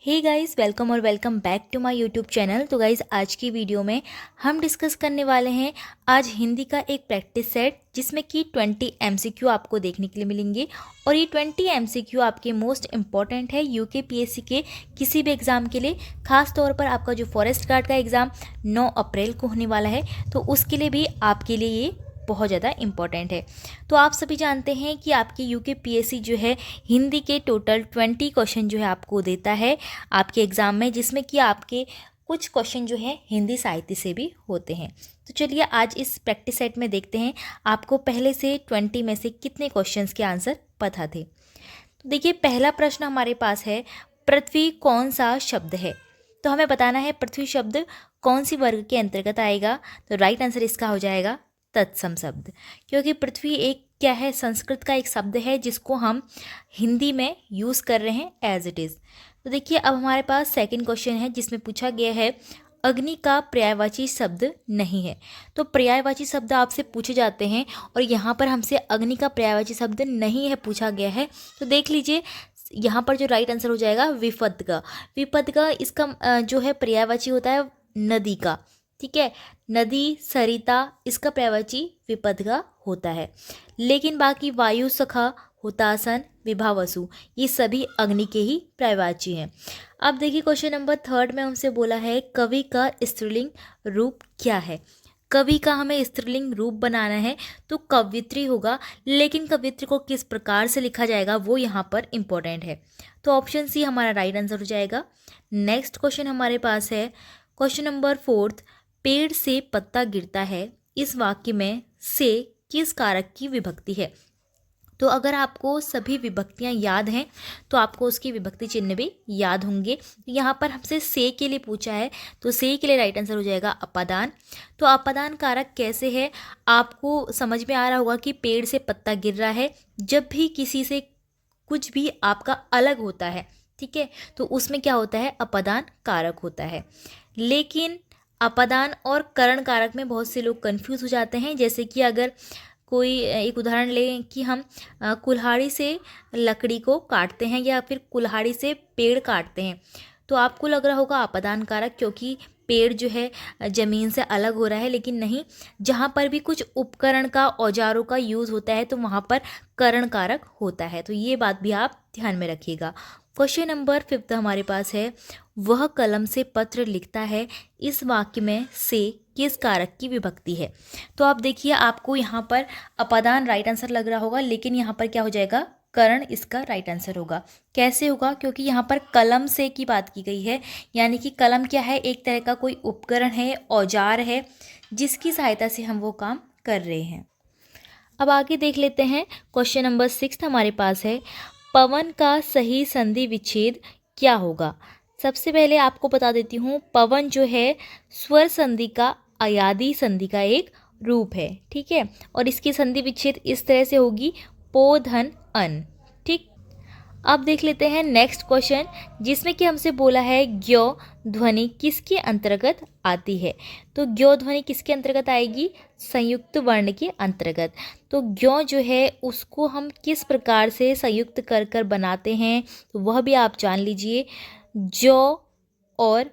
हे guys, welcome और welcome back to my YouTube channel. तो guys, आज की वीडियो में हम डिस्कस करने वाले हैं आज हिंदी का एक प्रैक्टिस सेट जिसमें कि 20 एमसीक्यू आपको देखने के लिए मिलेंगे। और ये 20 एमसीक्यू आपके मोस्ट इंपॉर्टेंट है यूकेपीएससी के किसी भी एग्ज़ाम के लिए। खास तौर पर आपका जो फॉरेस्ट गार्ड का एग्ज़ाम 9 अप्रैल को होने वाला है, तो उसके लिए भी आपके लिए ये बहुत ज़्यादा इम्पॉर्टेंट है। तो आप सभी जानते हैं कि आपकी यूकेपीएससी जो है हिंदी के टोटल 20 क्वेश्चन जो है आपको देता है आपके एग्ज़ाम में, जिसमें कि आपके कुछ क्वेश्चन जो है हिंदी साहित्य से भी होते हैं। तो चलिए आज इस प्रैक्टिस सेट में देखते हैं आपको पहले से 20 में से कितने क्वेश्चंस के आंसर पता थे। तो देखिए, पहला प्रश्न हमारे पास है, पृथ्वी कौन सा शब्द है। तो हमें बताना है पृथ्वी शब्द कौन सी वर्ग के अंतर्गत आएगा। तो राइट आंसर इसका हो जाएगा तत्सम शब्द, क्योंकि पृथ्वी एक क्या है, संस्कृत का एक शब्द है जिसको हम हिंदी में यूज़ कर रहे हैं एज इट इज़। तो देखिए, अब हमारे पास सेकंड क्वेश्चन है जिसमें पूछा गया है अग्नि का पर्यायवाची शब्द नहीं है। तो पर्यायवाची शब्द आपसे पूछे जाते हैं और यहाँ पर हमसे अग्नि का पर्यायवाची शब्द नहीं है पूछा गया है। तो देख लीजिए, यहाँ पर जो राइट आंसर हो जाएगा विपद का। विपद का इसका जो है पर्यायवाची होता है नदी का। ठीक है, नदी, सरिता, इसका पर्यायवाची विपद का होता है। लेकिन बाकी वायु, सखा, हुतासन, विभावसु, ये सभी अग्नि के ही पर्यायवाची हैं। अब देखिए, क्वेश्चन नंबर 3 में हमसे बोला है कवि का स्त्रीलिंग रूप क्या है। कवि का हमें स्त्रीलिंग रूप बनाना है तो कवयित्री होगा, लेकिन कवयित्री को किस प्रकार से लिखा जाएगा वो यहाँ पर इम्पोर्टेंट है। तो ऑप्शन सी हमारा राइट आंसर हो जाएगा। नेक्स्ट क्वेश्चन हमारे पास है क्वेश्चन नंबर 4, पेड़ से पत्ता गिरता है, इस वाक्य में से किस कारक की विभक्ति है। तो अगर आपको सभी विभक्तियां याद हैं तो आपको उसकी विभक्ति चिन्ह भी याद होंगे। यहाँ पर हमसे से के लिए पूछा है, तो से के लिए राइट आंसर हो जाएगा अपादान। तो अपादान कारक कैसे है, आपको समझ में आ रहा होगा कि पेड़ से पत्ता गिर रहा है, जब भी किसी से कुछ भी आपका अलग होता है, ठीक है, तो उसमें क्या होता है, अपादान कारक होता है। लेकिन अपादान और करण कारक में बहुत से लोग कंफ्यूज हो जाते हैं। जैसे कि अगर कोई एक उदाहरण लें कि हम कुल्हाड़ी से लकड़ी को काटते हैं या फिर कुल्हाड़ी से पेड़ काटते हैं, तो आपको लग रहा होगा अपादान कारक, क्योंकि पेड़ जो है ज़मीन से अलग हो रहा है। लेकिन नहीं, जहाँ पर भी कुछ उपकरण का, औजारों का यूज़ होता है तो वहाँ पर करण कारक होता है। तो ये बात भी आप ध्यान में रखिएगा। क्वेश्चन नंबर 5 हमारे पास है, वह कलम से पत्र लिखता है, इस वाक्य में से किस कारक की विभक्ति है। तो आप देखिए, आपको यहाँ पर अपादान राइट आंसर लग रहा होगा, लेकिन यहाँ पर क्या हो जाएगा, करण इसका राइट आंसर होगा। कैसे होगा, क्योंकि यहाँ पर कलम से की बात की गई है, यानी कि कलम क्या है, एक तरह का कोई उपकरण है, औजार है, जिसकी सहायता से हम वो काम कर रहे हैं। अब आगे देख लेते हैं, क्वेश्चन नंबर 6 हमारे पास है, पवन का सही संधि विच्छेद क्या होगा। सबसे पहले आपको बता देती हूँ, पवन जो है स्वर संधि का अयादी संधि का एक रूप है। ठीक है, और इसकी संधि विच्छेद इस तरह से होगी, पो धन अन। ठीक, अब देख लेते हैं नेक्स्ट क्वेश्चन, जिसमें कि हमसे बोला है ज्ञ ध्वनि किसके अंतर्गत आती है। तो ज्ञ ध्वनि किसके अंतर्गत आएगी, संयुक्त वर्ण के अंतर्गत। तो ज्ञ जो है उसको हम किस प्रकार से संयुक्त कर कर बनाते हैं, तो वह भी आप जान लीजिए। ज् और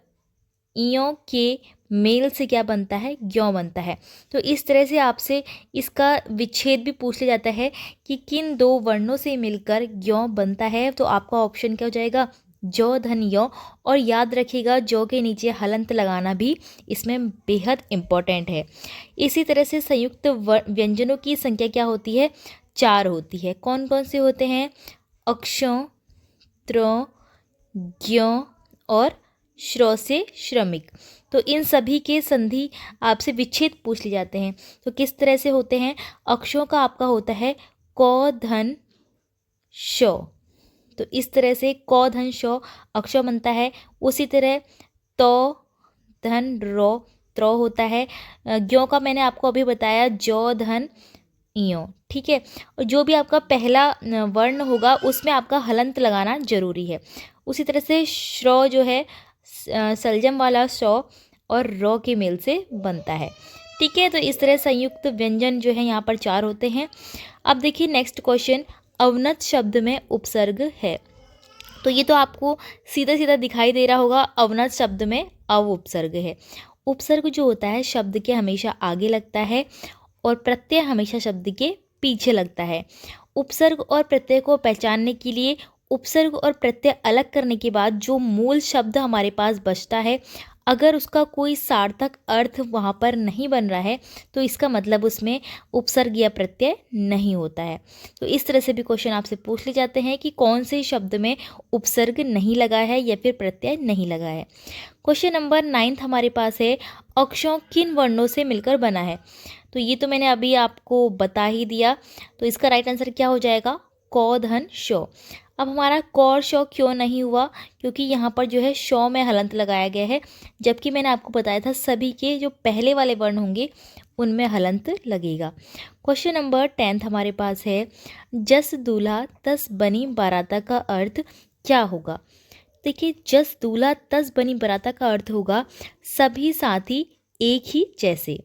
इयों के मेल से क्या बनता है, ज्ञ बनता है। तो इस तरह से आपसे इसका विच्छेद भी पूछ लिया जाता है कि किन दो वर्णों से मिलकर ज्ञ बनता है। तो आपका ऑप्शन क्या हो जाएगा, जौ धन य। और याद रखिएगा, जौ के नीचे हलंत लगाना भी इसमें बेहद इम्पॉर्टेंट है। इसी तरह से संयुक्त व्यंजनों की संख्या क्या होती है, 4 होती है। कौन कौन से होते हैं, अक्षों, त्र, ज्ञ और श्रो से श्रमिक। तो इन सभी के संधि आपसे विच्छेद पूछ लिए जाते हैं। तो किस तरह से होते हैं, अक्षों का आपका होता है क धन शो। तो इस तरह से क धन शो अक्षर बनता है। उसी तरह तो धन रो त्रो होता है। ज्ञ का मैंने आपको अभी बताया, जौ धन इयो। ठीक है, और जो भी आपका पहला वर्ण होगा उसमें आपका हलंत लगाना जरूरी है। उसी तरह से श्रो जो है सलजम वाला शो और रो के मेल से बनता है। ठीक है, तो इस तरह संयुक्त व्यंजन जो है यहाँ पर 4 होते हैं। अब देखिए नेक्स्ट क्वेश्चन, अवनत शब्द में उपसर्ग है। तो ये तो आपको सीधा सीधा दिखाई दे रहा होगा, अवनत शब्द में अव उपसर्ग है। उपसर्ग जो होता है शब्द के हमेशा आगे लगता है और प्रत्यय हमेशा शब्द के पीछे लगता है। उपसर्ग और प्रत्यय को पहचानने के लिए उपसर्ग और प्रत्यय अलग करने के बाद जो मूल शब्द हमारे पास बचता है, अगर उसका कोई सार्थक अर्थ वहाँ पर नहीं बन रहा है तो इसका मतलब उसमें उपसर्ग या प्रत्यय नहीं होता है। तो इस तरह से भी क्वेश्चन आपसे पूछ ले जाते हैं कि कौन से शब्द में उपसर्ग नहीं लगा है या फिर प्रत्यय नहीं लगा है। क्वेश्चन नंबर 9 हमारे पास है, अक्षरों किन वर्णों से मिलकर बना है। तो ये तो मैंने अभी आपको बता ही दिया। तो इसका राइट आंसर क्या हो जाएगा, क धन शौ। अब हमारा क और शौ क्यों नहीं हुआ, क्योंकि यहाँ पर जो है शौ में हलंत लगाया गया है, जबकि मैंने आपको बताया था सभी के जो पहले वाले वर्ण होंगे उनमें हलंत लगेगा। क्वेश्चन नंबर 10 हमारे पास है, जस दूल्हा तस बनी बाराता का अर्थ क्या होगा। देखिए, जस दूल्हा तस बनी बाराता का अर्थ होगा सभी साथी एक ही जैसे।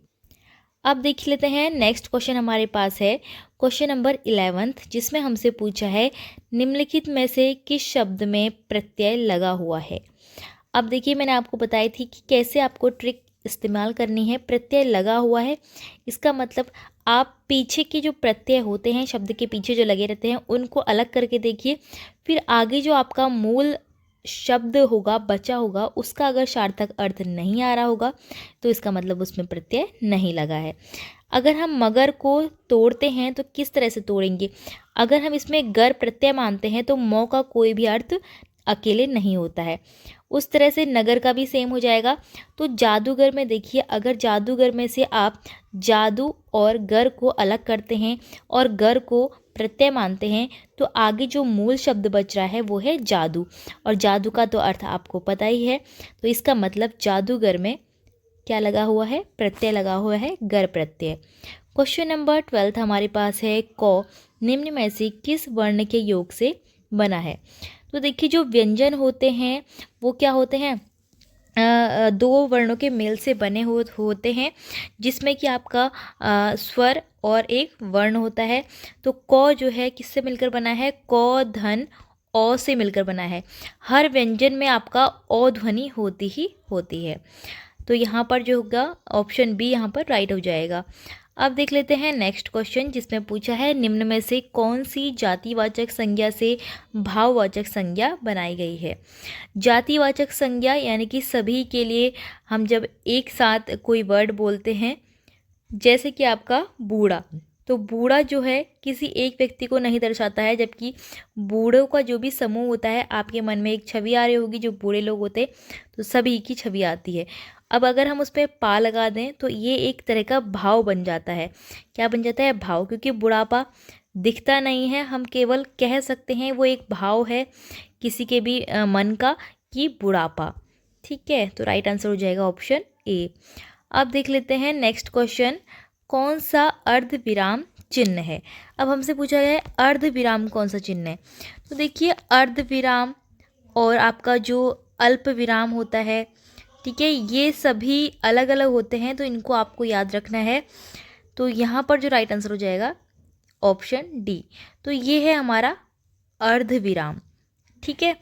अब देख लेते हैं नेक्स्ट क्वेश्चन हमारे पास है क्वेश्चन नंबर 11, जिसमें हमसे पूछा है निम्नलिखित में से किस शब्द में प्रत्यय लगा हुआ है। अब देखिए, मैंने आपको बताई थी कि कैसे आपको ट्रिक इस्तेमाल करनी है। प्रत्यय लगा हुआ है, इसका मतलब आप पीछे के जो प्रत्यय होते हैं शब्द के पीछे जो लगे रहते हैं उनको अलग करके देखिए, फिर आगे जो आपका मूल शब्द होगा बचा होगा उसका अगर सार्थक अर्थ नहीं आ रहा होगा तो इसका मतलब उसमें प्रत्यय नहीं लगा है। अगर हम मगर को तोड़ते हैं तो किस तरह से तोड़ेंगे, अगर हम इसमें गर प्रत्यय मानते हैं तो मौ का कोई भी अर्थ अकेले नहीं होता है। उस तरह से नगर का भी सेम हो जाएगा। तो जादूगर में देखिए, अगर जादूगर में से आप जादू और गर को अलग करते हैं और गर को प्रत्यय मानते हैं तो आगे जो मूल शब्द बच रहा है वो है जादू, और जादू का तो अर्थ आपको पता ही है। तो इसका मतलब जादूगर में क्या लगा हुआ है, प्रत्यय लगा हुआ है, गर प्रत्यय। क्वेश्चन नंबर 12 हमारे पास है, क निम्न में से किस वर्ण के योग से बना है। तो देखिए, जो व्यंजन होते हैं वो क्या होते हैं, दो वर्णों के मेल से बने होते हैं, जिसमें कि आपका स्वर और एक वर्ण होता है। तो क जो है किससे मिलकर बना है, क धन औ से मिलकर बना है। हर व्यंजन में आपका औ ध्वनि होती ही होती है। तो यहाँ पर जो होगा ऑप्शन बी यहाँ पर राइट हो जाएगा। अब देख लेते हैं नेक्स्ट क्वेश्चन, जिसमें पूछा है निम्न में से कौन सी जातिवाचक संज्ञा से भाववाचक संज्ञा बनाई गई है। जातिवाचक संज्ञा यानी कि सभी के लिए हम जब एक साथ कोई वर्ड बोलते हैं, जैसे कि आपका बूढ़ा, तो बूढ़ा जो है किसी एक व्यक्ति को नहीं दर्शाता है, जबकि बूढ़ों का जो भी समूह होता है आपके मन में एक छवि आ रही होगी, जो बूढ़े लोग होते तो सभी की छवि आती है। अब अगर हम उस पर पा लगा दें तो ये एक तरह का भाव बन जाता है। क्या बन जाता है, भाव, क्योंकि बुढ़ापा दिखता नहीं है, हम केवल कह सकते हैं वो एक भाव है किसी के भी मन का कि बुढ़ापा। ठीक है, तो राइट आंसर हो जाएगा ऑप्शन ए। अब देख लेते हैं नेक्स्ट क्वेश्चन, कौन सा अर्ध विराम चिन्ह है। अब हमसे पूछा गया है अर्ध विराम कौन सा चिन्ह है। तो देखिए, अर्ध विराम और आपका जो अल्प विराम होता है, ठीक है, ये सभी अलग अलग होते हैं, तो इनको आपको याद रखना है। तो यहाँ पर जो राइट आंसर हो जाएगा ऑप्शन डी। तो ये है हमारा अर्ध विराम। ठीक है,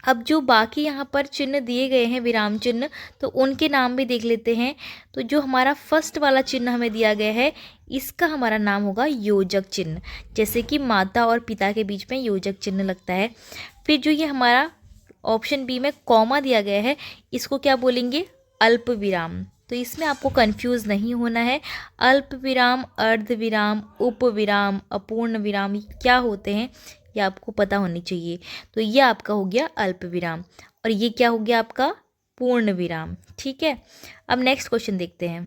अब जो बाकी यहाँ पर चिन्ह दिए गए हैं विराम चिन्ह, तो उनके नाम भी देख लेते हैं। तो जो हमारा फर्स्ट वाला चिन्ह हमें दिया गया है, इसका हमारा नाम होगा योजक चिन्ह, जैसे कि माता और पिता के बीच में योजक चिन्ह लगता है। फिर जो ये हमारा ऑप्शन बी में कॉमा दिया गया है, इसको क्या बोलेंगे, अल्प विराम। तो इसमें आपको कंफ्यूज नहीं होना है। अल्प विराम, अर्ध विराम, उप विराम, अपूर्ण विराम क्या होते हैं ये आपको पता होनी चाहिए। तो ये आपका हो गया अल्प विराम और ये क्या हो गया आपका पूर्ण विराम। ठीक है, अब नेक्स्ट क्वेश्चन देखते हैं।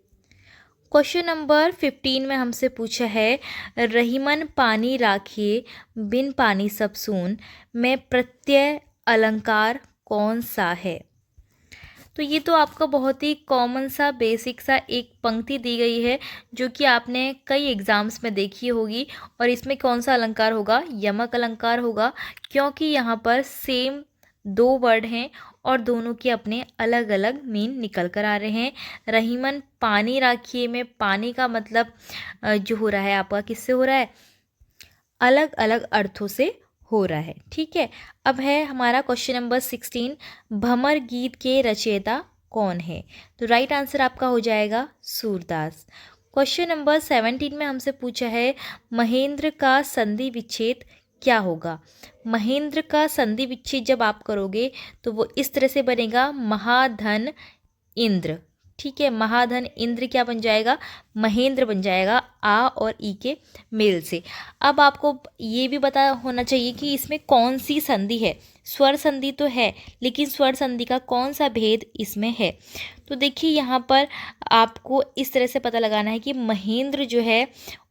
क्वेश्चन नंबर 15 में हमसे पूछा है, रहीमन पानी राखिए बिन पानी सब सून में प्रत्यय अलंकार कौन सा है। तो ये तो आपका बहुत ही कॉमन सा बेसिक सा एक पंक्ति दी गई है जो कि आपने कई एग्जाम्स में देखी होगी। और इसमें कौन सा अलंकार होगा, यमक अलंकार होगा, क्योंकि यहाँ पर सेम दो वर्ड हैं और दोनों के अपने अलग अलग मीन निकल कर आ रहे हैं। रहीमन पानी राखिए में पानी का मतलब जो हो रहा है आपका किससे हो रहा है, अलग अलग अर्थों से हो रहा है। ठीक है, अब है हमारा क्वेश्चन नंबर 16, भमर गीत के रचयिता कौन है? तो राइट आंसर आपका हो जाएगा सूरदास। क्वेश्चन नंबर 17 में हमसे पूछा है महेंद्र का संधि विच्छेद क्या होगा? महेंद्र का संधि विच्छेद जब आप करोगे तो वो इस तरह से बनेगा, महाधन इंद्र। ठीक है, महाधन इंद्र क्या बन जाएगा? महेंद्र बन जाएगा, आ और ई के मेल से। अब आपको ये भी पता होना चाहिए कि इसमें कौन सी संधि है। स्वर संधि तो है, लेकिन स्वर संधि का कौन सा भेद इसमें है? तो देखिए यहाँ पर आपको इस तरह से पता लगाना है कि महेंद्र जो है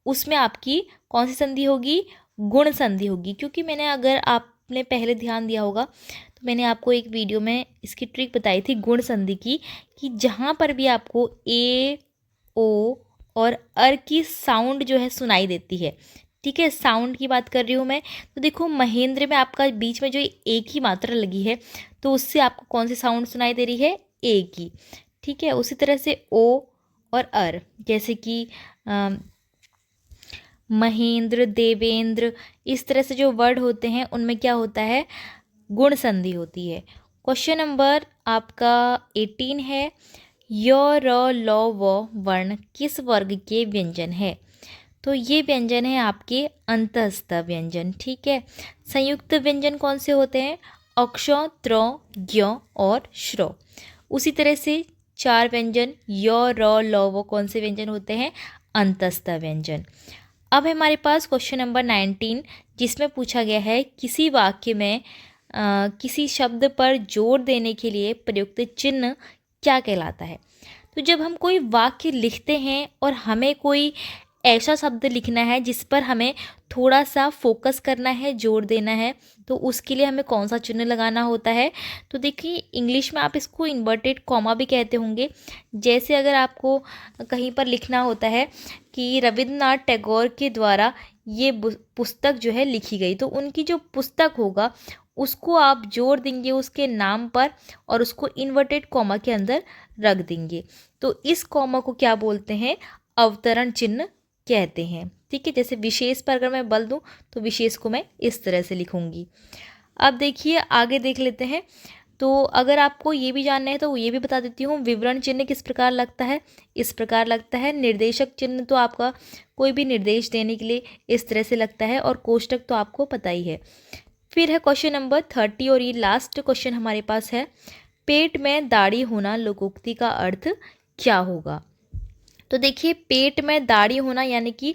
उसमें आपकी कौन सी संधि होगी? गुण संधि होगी। क्योंकि मैंने, अगर आपने पहले ध्यान दिया होगा तो मैंने आपको एक वीडियो में इसकी ट्रिक बताई थी गुण संधि की, कि जहाँ पर भी आपको ए, ओ और अर की साउंड जो है सुनाई देती है, ठीक है, साउंड की बात कर रही हूँ मैं, तो देखो महेंद्र में आपका बीच में जो एक ही मात्रा लगी है तो उससे आपको कौन सी साउंड सुनाई दे रही है? ए की। ठीक है, उसी तरह से ओ और अर, जैसे कि महेंद्र, देवेंद्र, इस तरह से जो वर्ड होते हैं उनमें क्या होता है? गुण संधि होती है। क्वेश्चन नंबर आपका 18 है, य, र, ल, व वर्ण किस वर्ग के व्यंजन है? तो ये व्यंजन है आपके अंतःस्थ व्यंजन। ठीक है, संयुक्त व्यंजन कौन से होते हैं? अक्ष, त्र, ज्ञ और श्र। उसी तरह से 4 व्यंजन य, र, ल, व कौन से व्यंजन होते हैं? अंतःस्थ व्यंजन। अब हमारे पास क्वेश्चन नंबर 19, जिसमें पूछा गया है किसी वाक्य में किसी शब्द पर जोर देने के लिए प्रयुक्त चिन्ह क्या कहलाता है? तो जब हम कोई वाक्य लिखते हैं और हमें कोई ऐसा शब्द लिखना है जिस पर हमें थोड़ा सा फोकस करना है, जोर देना है, तो उसके लिए हमें कौन सा चिन्ह लगाना होता है? तो देखिए इंग्लिश में आप इसको इन्वर्टेड कॉमा भी कहते होंगे। जैसे अगर आपको कहीं पर लिखना होता है कि रविंद्रनाथ टैगोर के द्वारा ये पुस्तक जो है लिखी गई, तो उनकी जो पुस्तक होगा उसको आप जोड़ देंगे उसके नाम पर और उसको इन्वर्टेड कॉमा के अंदर रख देंगे। तो इस कॉमा को क्या बोलते हैं? अवतरण चिन्ह कहते हैं। ठीक है, जैसे विशेष पर अगर मैं बल दूं तो विशेष को मैं इस तरह से लिखूंगी। अब देखिए आगे देख लेते हैं। तो अगर आपको ये भी जानना है तो ये भी बता देती हूँ, विवरण चिन्ह किस प्रकार लगता है? इस प्रकार लगता है। निर्देशक चिन्ह तो आपका कोई भी निर्देश देने के लिए इस तरह से लगता है, और कोष्टक तो आपको पता ही है। फिर है क्वेश्चन नंबर 30, और ये लास्ट क्वेश्चन हमारे पास है, पेट में दाढ़ी होना लोकोक्ति का अर्थ क्या होगा? तो देखिए पेट में दाढ़ी होना यानी कि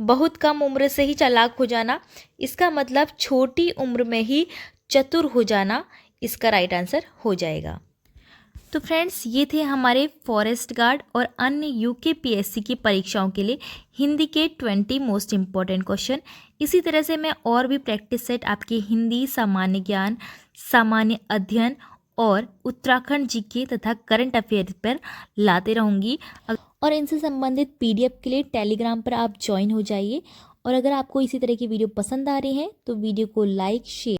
बहुत कम उम्र से ही चालाक हो जाना, इसका मतलब छोटी उम्र में ही चतुर हो जाना, इसका राइट आंसर हो जाएगा। तो फ्रेंड्स ये थे हमारे फॉरेस्ट गार्ड और अन्य यूकेपीएससी की परीक्षाओं के लिए हिंदी के 20 मोस्ट इम्पॉर्टेंट क्वेश्चन। इसी तरह से मैं और भी प्रैक्टिस सेट आपके हिंदी, सामान्य ज्ञान, सामान्य अध्ययन और उत्तराखंड जीके तथा करंट अफेयर पर लाते रहूँगी। और इनसे संबंधित पीडीएफ के लिए टेलीग्राम पर आप ज्वाइन हो जाइए। और अगर आपको इसी तरह की वीडियो पसंद आ रही है तो वीडियो को लाइक, शेयर